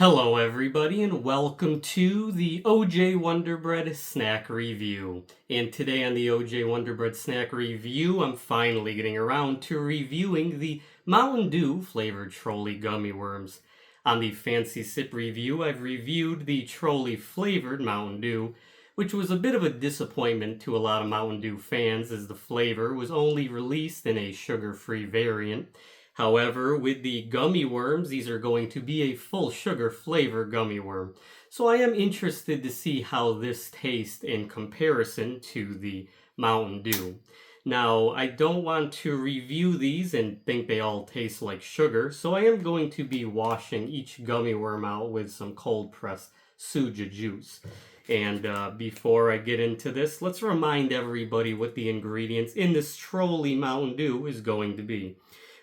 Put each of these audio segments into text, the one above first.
Hello everybody and welcome to the OJWonderbread snack review. And today on the OJWonderbread snack review, I'm finally getting around to reviewing the Mountain Dew flavored Trolli gummy worms. On the Fancy Sip review, I've reviewed the Trolli flavored Mountain Dew, which was a bit of a disappointment to a lot of Mountain Dew fans as the flavor was only released in a sugar-free variant. However, with the gummy worms, these are going to be a full sugar flavor gummy worm. So I am interested to see how this tastes in comparison to the Mountain Dew. Now, I don't want to review these and think they all taste like sugar, so I am going to be washing each gummy worm out with some cold pressed suja juice. And before I get into this, let's remind everybody what the ingredients in this Trolli Mountain Dew is going to be.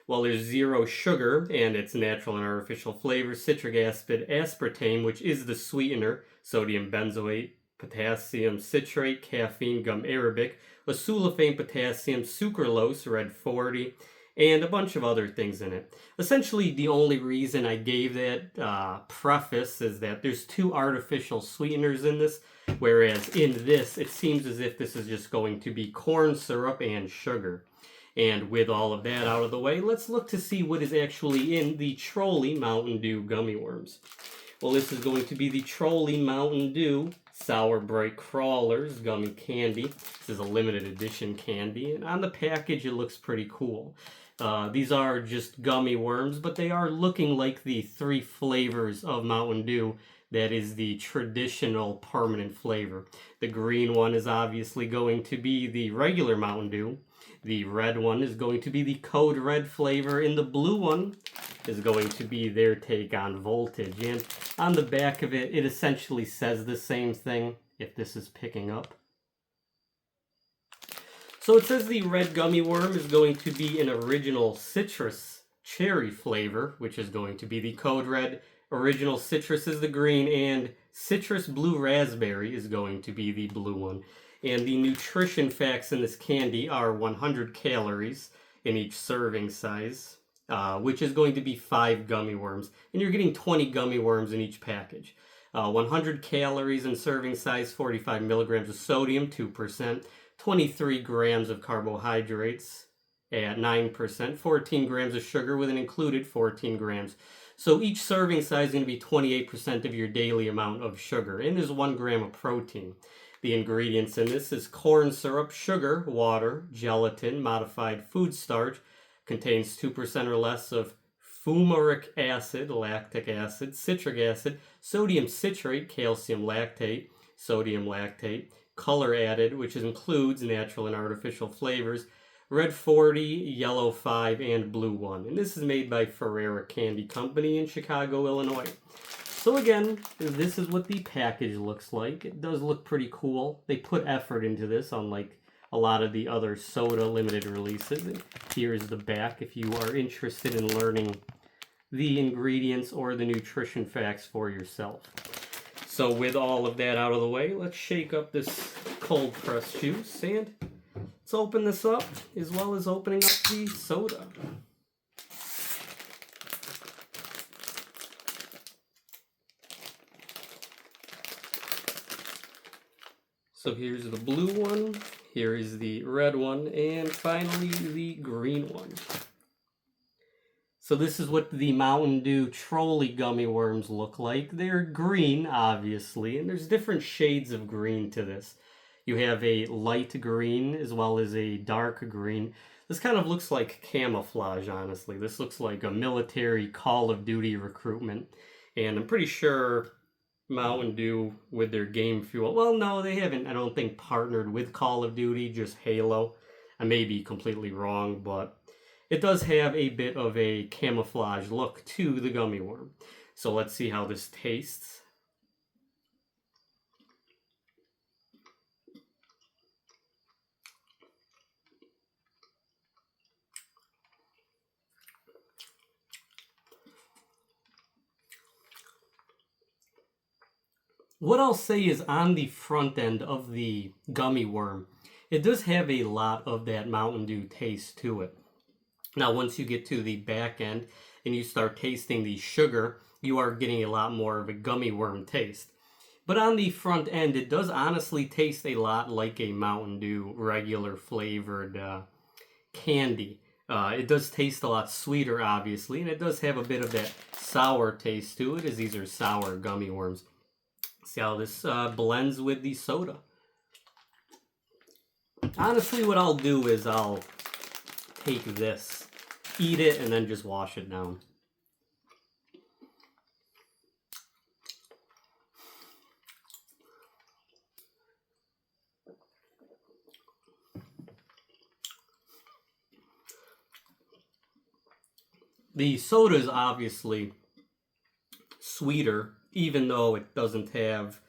Well, there's zero sugar, and it's natural and artificial flavors, citric acid, aspartame, which is the sweetener, sodium benzoate, potassium citrate, caffeine, gum arabic, asulfame potassium, sucralose, red 40, and a bunch of other things in it. Essentially, the only reason I gave that preface is that there's two artificial sweeteners in this, whereas in this, it seems as if this is just going to be corn syrup and sugar. And with all of that out of the way, let's look to see what is actually in the Trolli Mountain Dew gummy worms. Well, this is going to be the Trolli Mountain Dew Sour Bright Crawlers gummy candy. This is a limited edition candy, and on the package it looks pretty cool. These are just gummy worms, but they are looking like the three flavors of Mountain Dew. That is the traditional permanent flavor. The green one is obviously going to be the regular Mountain Dew. The red one is going to be the Code Red flavor, and the blue one is going to be their take on Voltage. And on the back of it, it essentially says the same thing, if this is picking up. So it says the red gummy worm is going to be an original citrus cherry flavor, which is going to be the Code Red. Original citrus is the green, and citrus blue raspberry is going to be the blue one. And the nutrition facts in this candy are 100 calories in each serving size, which is going to be 5 gummy worms. And you're getting 20 gummy worms in each package. 100 calories in serving size, 45 milligrams of sodium, 2%, 23 grams of carbohydrates at 9%, 14 grams of sugar with an included 14 grams. So each serving size is going to be 28% of your daily amount of sugar, and there's 1 gram of protein. The ingredients in this is corn syrup, sugar, water, gelatin, modified food starch, contains 2% or less of fumaric acid, lactic acid, citric acid, sodium citrate, calcium lactate, sodium lactate, color added, which includes natural and artificial flavors, red 40, yellow 5, and blue 1. And this is made by Ferrera Candy Company in Chicago, Illinois. So again, this is what the package looks like. It does look pretty cool. They put effort into this, unlike a lot of the other soda limited releases. And here is the back if you are interested in learning the ingredients or the nutrition facts for yourself. So with all of that out of the way, let's shake up this cold pressed juice and let's open this up, as well as opening up the soda. So here's the blue one, here is the red one, and finally the green one. So this is what the Mountain Dew Trolli gummy worms look like. They're green, obviously, and there's different shades of green to this. You have a light green as well as a dark green. This kind of looks like camouflage, honestly. This looks like a military Call of Duty recruitment. And I'm pretty sure Mountain Dew with their game fuel. Well, no, they haven't, I don't think, partnered with Call of Duty, just Halo. I may be completely wrong, but it does have a bit of a camouflage look to the gummy worm. So let's see how this tastes. What I'll say is on the front end of the gummy worm, it does have a lot of that Mountain Dew taste to it. Now, once you get to the back end and you start tasting the sugar, you are getting a lot more of a gummy worm taste. But on the front end, it does honestly taste a lot like a Mountain Dew regular flavored candy. It does taste a lot sweeter, obviously, and it does have a bit of that sour taste to it, as these are sour gummy worms. See how this blends with the soda. Honestly, what I'll do is I'll take this, eat it, and then just wash it down. The soda is obviously sweeter, even though it doesn't have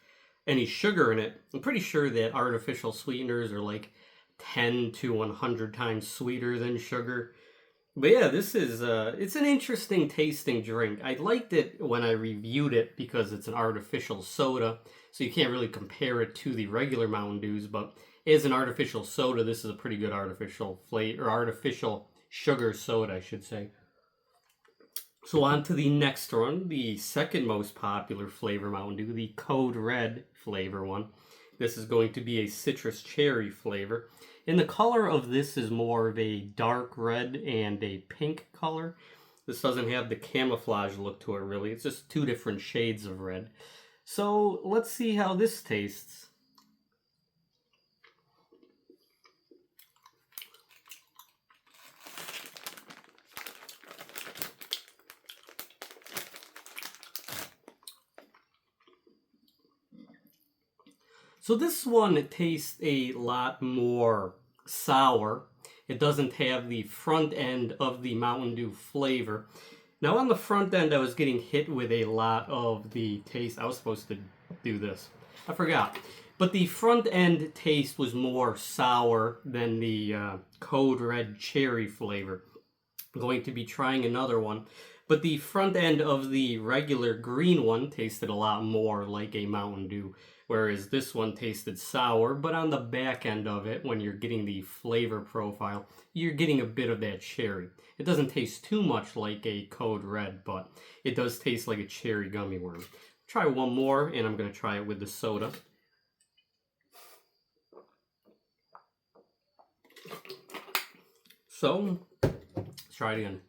any sugar in it. I'm pretty sure that artificial sweeteners are like 10 to 100 times sweeter than sugar. But yeah, this is it's an interesting tasting drink. I liked it when I reviewed it because it's an artificial soda, so you can't really compare it to the regular Mountain Dews, but as an artificial soda, this is a pretty good artificial flavor, or artificial sugar soda, I should say. So on to the next one, the second most popular flavor Mountain Dew, the Code Red flavor one. This is going to be a citrus cherry flavor. And the color of this is more of a dark red and a pink color. This doesn't have the camouflage look to it really. It's just two different shades of red. So let's see how this tastes. So this one tastes a lot more sour. It doesn't have the front end of the Mountain Dew flavor. Now on the front end, I was getting hit with a lot of the taste. I was supposed to do this. I forgot. But the front end taste was more sour than the Code Red cherry flavor. I'm going to be trying another one. But the front end of the regular green one tasted a lot more like a Mountain Dew, whereas this one tasted sour, but on the back end of it, when you're getting the flavor profile, you're getting a bit of that cherry. It doesn't taste too much like a Code Red, but it does taste like a cherry gummy worm. Try one more, and I'm going to try it with the soda. So, let's try it again.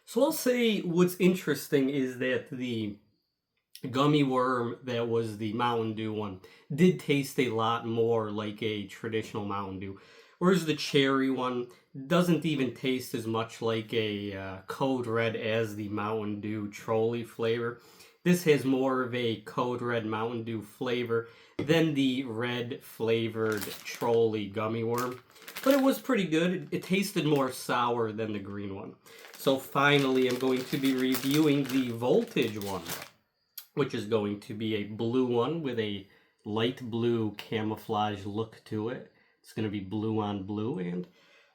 So I'll say what's interesting is that the gummy worm that was the Mountain Dew one did taste a lot more like a traditional Mountain Dew. Whereas the cherry one doesn't even taste as much like a Code Red as the Mountain Dew Trolli flavor. This has more of a Code Red Mountain Dew flavor than the red flavored Trolli gummy worm. But it was pretty good. It tasted more sour than the green one. So finally, I'm going to be reviewing the Voltage one, which is going to be a blue one with a light blue camouflage look to it. It's going to be blue on blue, and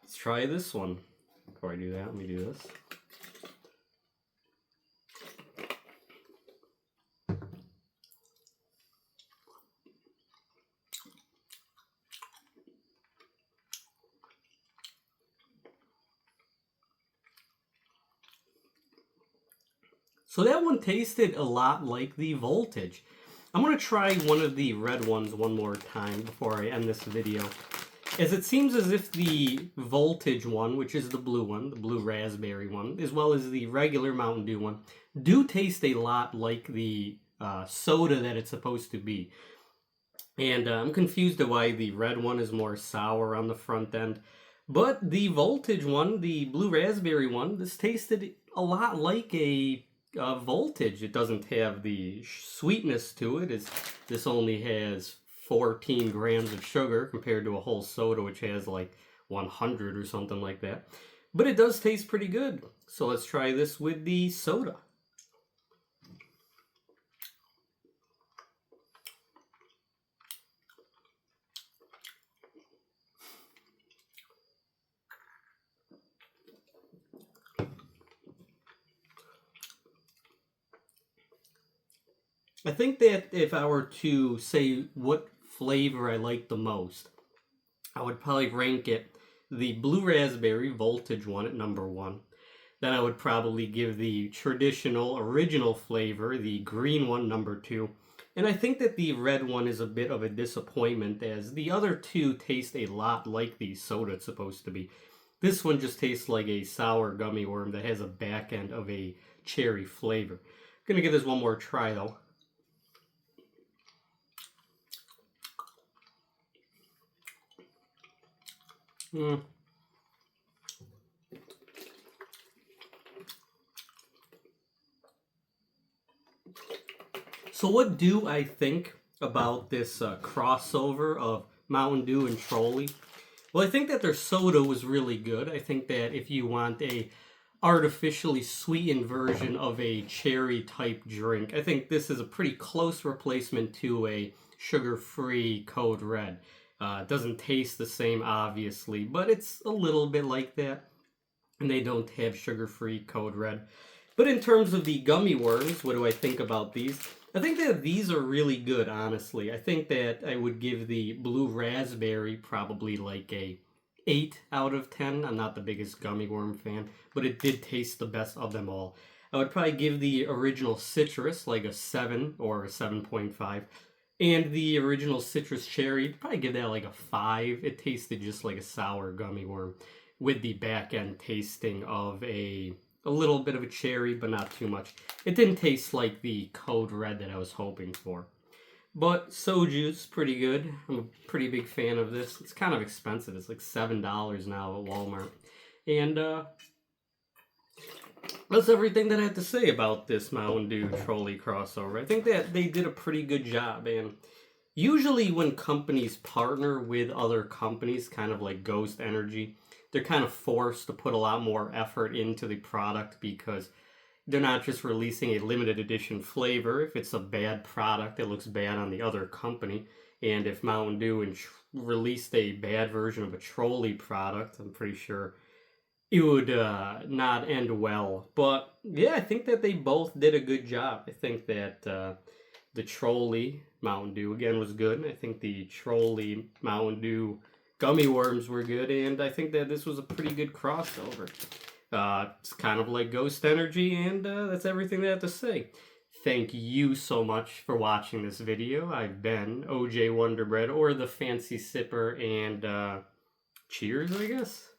let's try this one. Before I do that, let me do this. So that one tasted a lot like the Voltage. I'm going to try one of the red ones one more time before I end this video. As it seems as if the Voltage one, which is the blue one, the blue raspberry one, as well as the regular Mountain Dew one, do taste a lot like the soda that it's supposed to be. And I'm confused to why the red one is more sour on the front end. But the Voltage one, the blue raspberry one, this tasted a lot like a Voltage. It doesn't have the sweetness to it. This only has 14 grams of sugar compared to a whole soda, which has like 100 or something like that. But it does taste pretty good. So let's try this with the soda. I think that if I were to say what flavor I like the most, I would probably rank it the blue raspberry voltage one at number one. Then I would probably give the traditional original flavor, the green one, number two. And I think that the red one is a bit of a disappointment as the other two taste a lot like the soda it's supposed to be. This one just tastes like a sour gummy worm that has a back end of a cherry flavor. I'm gonna give this one more try though. So what do I think about this crossover of Mountain Dew and Trolli? Well, I think that their soda was really good. I think that if you want a artificially sweetened version of a cherry type drink, I think this is a pretty close replacement to a sugar-free Code Red. It doesn't taste the same, obviously, but it's a little bit like that. And they don't have sugar-free Code Red. But in terms of the gummy worms, what do I think about these? I think that these are really good, honestly. I think that I would give the blue raspberry probably like a 8 out of 10. I'm not the biggest gummy worm fan, but it did taste the best of them all. I would probably give the original citrus like a 7 or a 7.5. And the original citrus cherry, probably give that like a 5. It tasted just like a sour gummy worm with the back end tasting of a little bit of a cherry, but not too much. It didn't taste like the Code Red that I was hoping for. But soju's pretty good. I'm a pretty big fan of this. It's kind of expensive. It's like $7 now at Walmart. And that's everything that I have to say about this Mountain Dew Trolli crossover. I think that they did a pretty good job. And usually when companies partner with other companies, kind of like Ghost Energy, they're kind of forced to put a lot more effort into the product because they're not just releasing a limited edition flavor. If it's a bad product, it looks bad on the other company. And if Mountain Dew released a bad version of a Trolli product, I'm pretty sure it would not end well. But yeah, I think that they both did a good job. I think that the Trolli Mountain Dew, again, was good. I think the Trolli Mountain Dew gummy worms were good, and I think that this was a pretty good crossover. It's kind of like Ghost Energy, and that's everything that I have to say. Thank you so much for watching this video. I've been OJWonderbread, or the Fancy Sipper, and cheers, I guess?